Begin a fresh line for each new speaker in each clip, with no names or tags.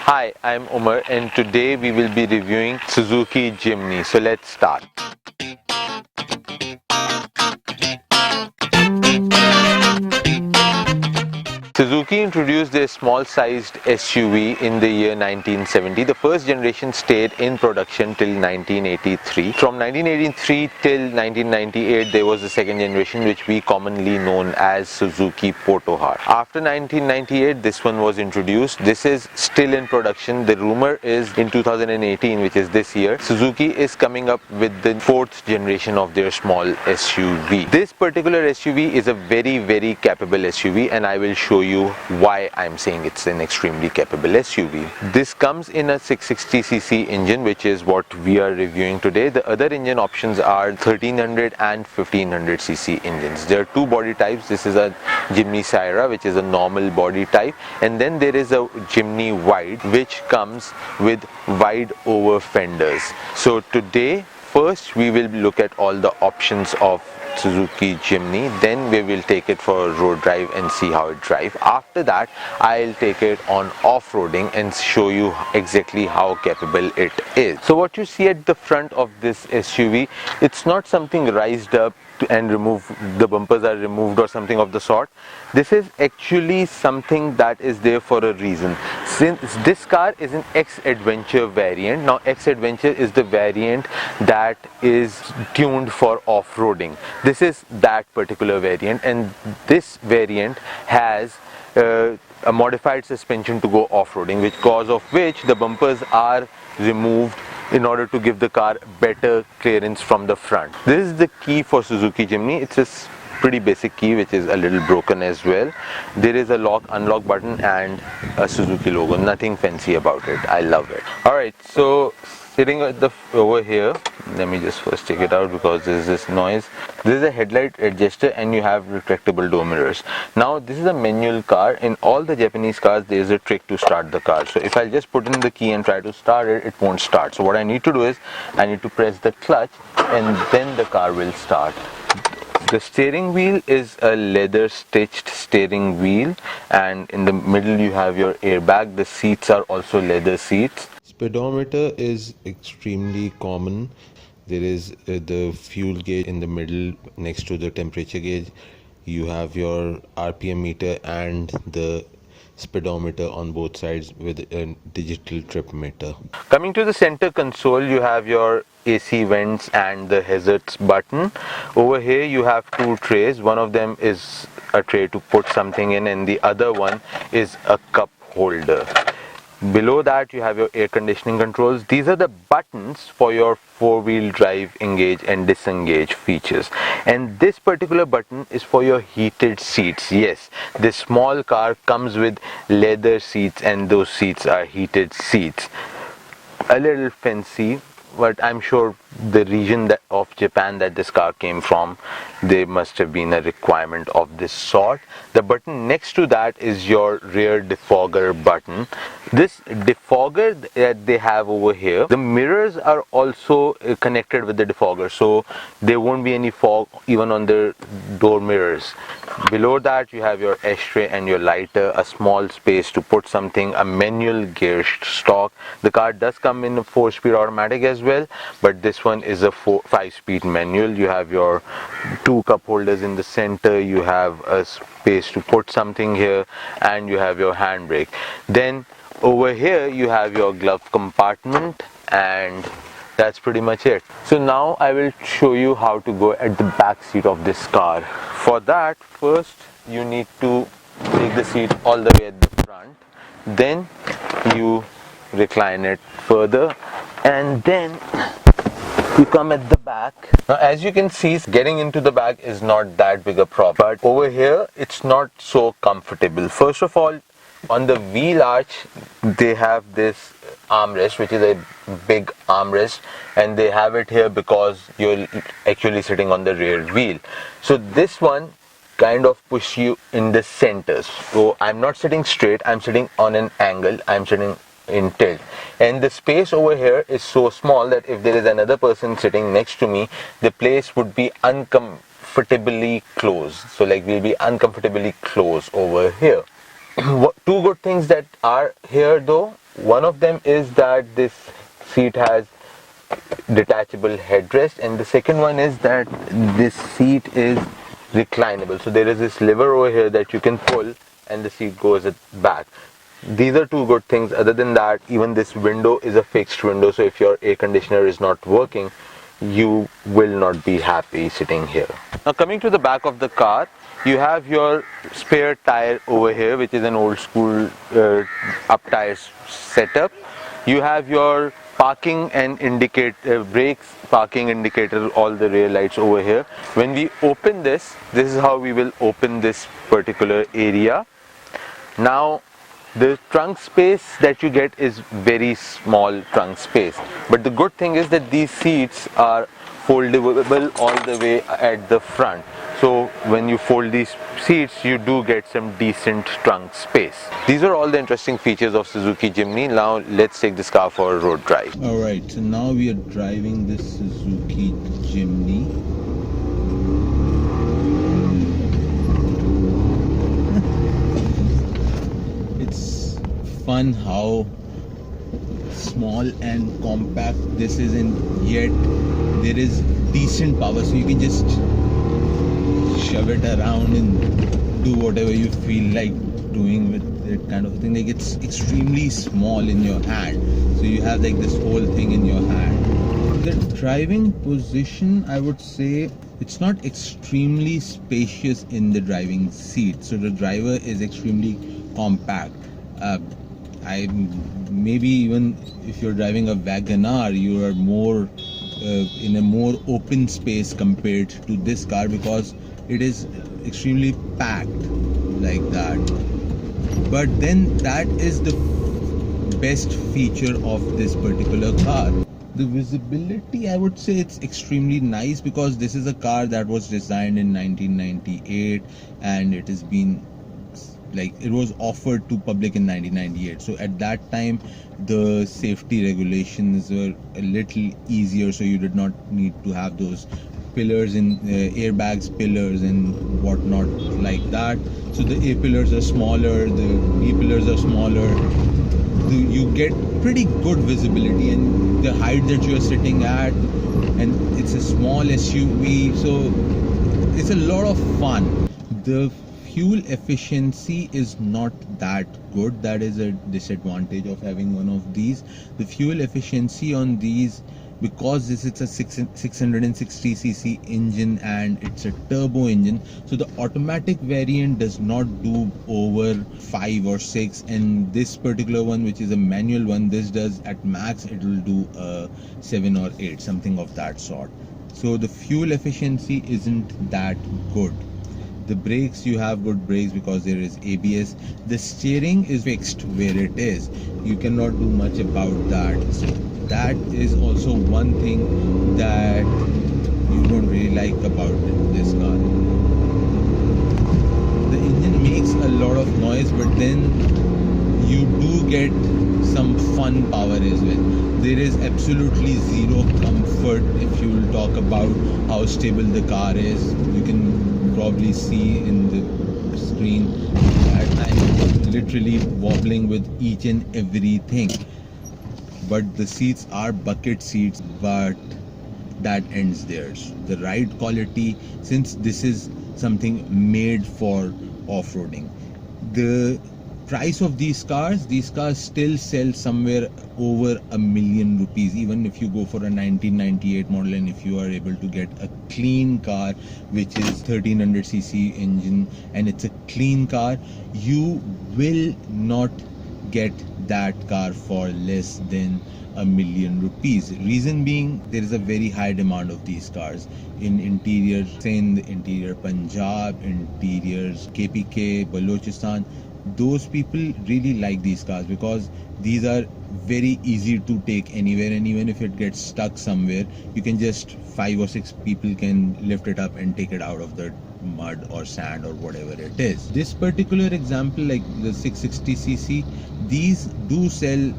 Hi, I'm Omer and today we will be reviewing Suzuki Jimny. So let's start. Suzuki introduced their small-sized SUV in the year 1970. The first generation stayed in production till 1983. From 1983 till 1998, there was the second generation, which we commonly known as Suzuki Portohar. After 1998, this one was introduced. This is still in production. The rumor is in 2018, which is this year, Suzuki is coming up with the fourth generation of their small SUV. This particular SUV is a very capable SUV, and I will show you why I'm saying it's an extremely capable SUV. This comes in a 660cc engine, which is what we are reviewing today. The other engine options are 1300 and 1500cc engines. There are two body types. This is a Jimny SIerra, which is a normal body type, and then there is a Jimny Wide, which comes with wide over fenders. So today, first we will look at all the options of Suzuki Jimny, then we will take it for a road drive and see how it drives. After that, I'll take it on off-roading and show you exactly how capable it is. So what you see at the front of this SUV, it's not something raised up and the bumpers are removed or something of the sort. This is actually something that is there for a reason. Since this car is an X Adventure variant, now X Adventure is the variant that is tuned for off-roading. This is that particular variant, and this variant has a modified suspension to go off-roading, because of which the bumpers are removed in order to give the car better clearance from the front. This is the key for Suzuki Jimny. It's a pretty basic key, which is a little broken as well. There is a lock unlock button and a Suzuki logo. Nothing fancy about it. I love it. Alright, so sitting at over here, let me just first take it out because there is this noise. This is a headlight adjuster and you have retractable door mirrors. Now this is a manual car. In all the Japanese cars there is a trick to start the car. So if I just put in the key and try to start it, it won't start. So what I need to do is I need to press the clutch and then the car will start. The steering wheel is a leather stitched steering wheel, and in the middle you have your airbag. The seats are also leather seats. Speedometer is extremely common. There is the fuel gauge in the middle next to the temperature gauge. You have your RPM meter and the speedometer on both sides with a digital trip meter. Coming to the center console, you have your AC vents and the hazards button. Over here you have two trays. One of them is a tray to put something in and the other one is a cup holder. Below that you have your air conditioning controls. These are the buttons for your four-wheel drive engage and disengage features, and this particular button is for your heated seats. Yes, this small car comes with leather seats and those seats are heated seats. A little fancy, but I'm sure the region of Japan that this car came from, there must have been a requirement of this sort. The button next to that is your rear defogger button. This defogger that they have over here, the mirrors are also connected with the defogger, so there won't be any fog even on the door mirrors. Below that you have your ashtray and your lighter, a small space to put something, a manual gear stock. The car does come in a 4-speed automatic as well, but this one is a 5-speed manual. You have your two cup holders in the center, you have a space to put something here, and you have your handbrake. Then over here you have your glove compartment, and that's pretty much it. So now I will show you how to go at the back seat of this car. For that, first you need to take the seat all the way at the front, then you recline it further, and then you come at the back. Now as you can see, getting into the back is not that big a problem, but over here it's not so comfortable. First of all, on the wheel arch they have this armrest, which is a big armrest, and they have it here because you're actually sitting on the rear wheel. So this one kind of push you in the center. So I'm not sitting straight, I'm sitting on an angle, I'm sitting in tilt, and the space over here is so small that if there is another person sitting next to me, the place would be uncomfortably close. So like we'll be uncomfortably close over here. Two good things that are here though One of them is that this seat has detachable headrest, and the second one is that this seat is reclinable. So there is this lever over here that you can pull and the seat goes back. These are two good things. Other than that, even this window is a fixed window, so if your air conditioner is not working, you will not be happy sitting here. Now coming to the back of the car, you have your spare tire over here, which is an old school up tire setup. You have your parking and brakes, parking indicator, all the rear lights over here. When we open this is how we will open this particular area. Now the trunk space that you get is very small trunk space, but the good thing is that these seats are foldable all the way at the front. So when you fold these seats, you do get some decent trunk space. These are all the interesting features of Suzuki Jimny. Now let's take this car for a road drive. Alright, so now we are driving this Suzuki Jimny. It's fun how small and compact this is, and yet there is decent power, so you can just shove it around and do whatever you feel like doing with it, kind of thing. Like, it's extremely small in your hand, so you have like this whole thing in your hand. The driving position, I would say it's not extremely spacious in the driving seat, so the driver is extremely compact. Maybe even if you're driving a WagonR, you are more in a more open space compared to this car, because it is extremely packed like that. But then that is the best feature of this particular car. The visibility, I would say it's extremely nice, because this is a car that was designed in 1998 and it has been like, it was offered to public in 1998. So at that time the safety regulations were a little easier, so you did not need to have those pillars in airbags, pillars and whatnot like that. So the A pillars are smaller, the B pillars are smaller. You get pretty good visibility, and the height that you are sitting at, and it's a small SUV, so it's a lot of fun. The fuel efficiency is not that good. That is a disadvantage of having one of these. The fuel efficiency on these, because this is a 660cc engine and it's a turbo engine, so the automatic variant does not do over 5 or 6, and this particular one, which is a manual one, this does at max, it will do 7 or 8, something of that sort. So the fuel efficiency isn't that good. The brakes, you have good brakes because there is ABS. The steering is fixed where it is. You cannot do much about that. So that is also one thing that you don't really like about this car. The engine makes a lot of noise, but then you do get some fun power as well. There is absolutely zero comfort if you will talk about how stable the car is. You can probably see in the screen that I'm literally wobbling with each and everything. But the seats are bucket seats, but that ends there. The ride quality, since this is something made for off-roading, the price of these cars still sell somewhere over $1 million rupees, even if you go for a 1998 model, and if you are able to get a clean car which is 1300cc engine and it's a clean car, you will not get that car for less than $1 million rupees. Reason being, there is a very high demand of these cars in interior Sindh, interior Punjab, interiors KPK, Balochistan. Those people really like these cars because these are very easy to take anywhere, and even if it gets stuck somewhere, you can just 5 or 6 people can lift it up and take it out of the mud or sand or whatever it is. This particular example, like the 660cc, these do sell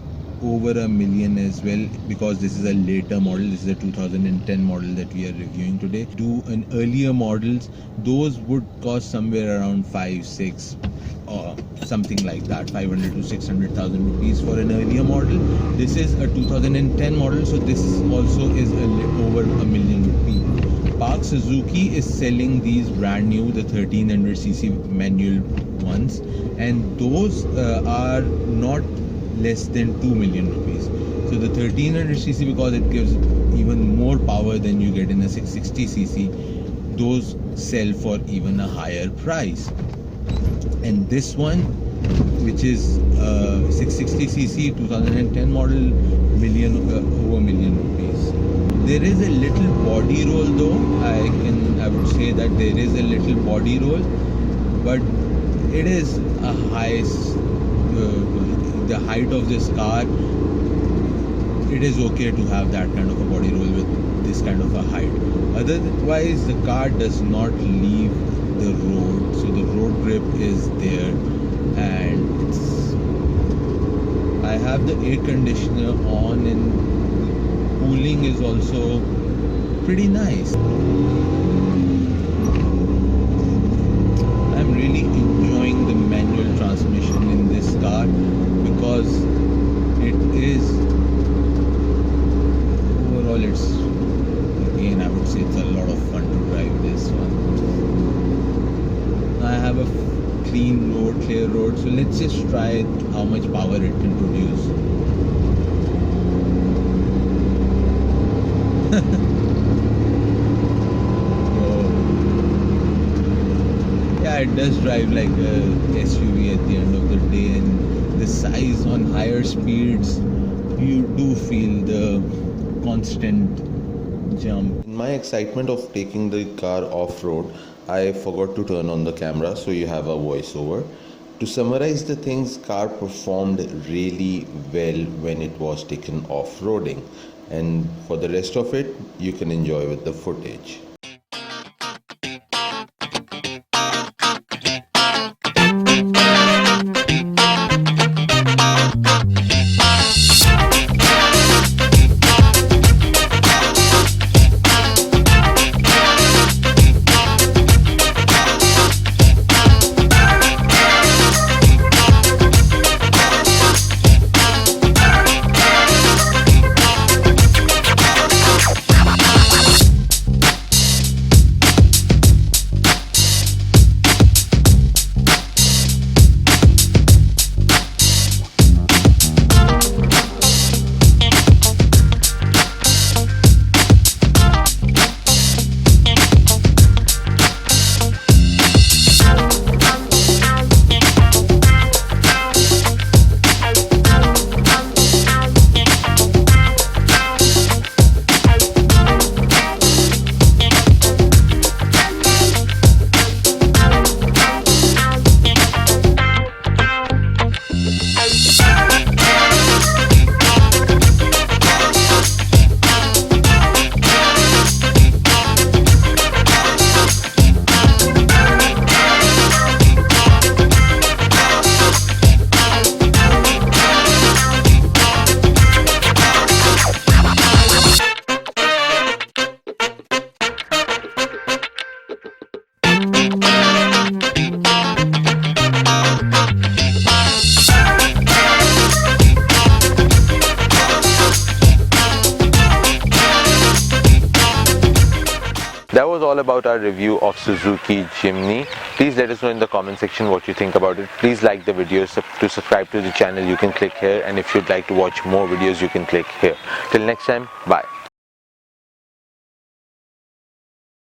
over a million as well, because this is a later model. This is a 2010 model that we are reviewing today. To an earlier models, those would cost somewhere around 5-6 or something like that, 500 to 600,000 rupees for an earlier model. This is a 2010 model, so this also is over a million rupees. Park Suzuki is selling these brand new, the 1300cc manual ones, and those are not less than 2 million rupees. So the 1300cc, because it gives even more power than you get in a 660cc, those sell for even a higher price. And this one, which is 660cc 2010 model, over million rupees. There is a little body roll though. I would say that there is a little body roll, but it is a the height of this car, it is okay to have that kind of a body roll with this kind of a height. Otherwise, the car does not leave the road, so the road grip is there, and I have the air conditioner on, and cooling is also pretty nice. I'm really enjoying the manual transmission in this car, because it is overall, it's, again, I would say it's a lot of fun to drive this one. I have a clean road, clear road, so let's just try how much power it can produce. Yeah, it does drive like a SUV at the end of the day, and the size on higher speeds, you do feel the constant jump. In my excitement of taking the car off-road, I forgot to turn on the camera, so you have a voiceover. To summarize the things, car performed really well when it was taken off-roading, and for the rest of it, you can enjoy with the footage. That was all about our review of Suzuki Jimny. Please let us know in the comment section what you think about it. Please like the video. To subscribe to the channel, you can click here, and if you'd like to watch more videos, you can click here. Till next time, bye.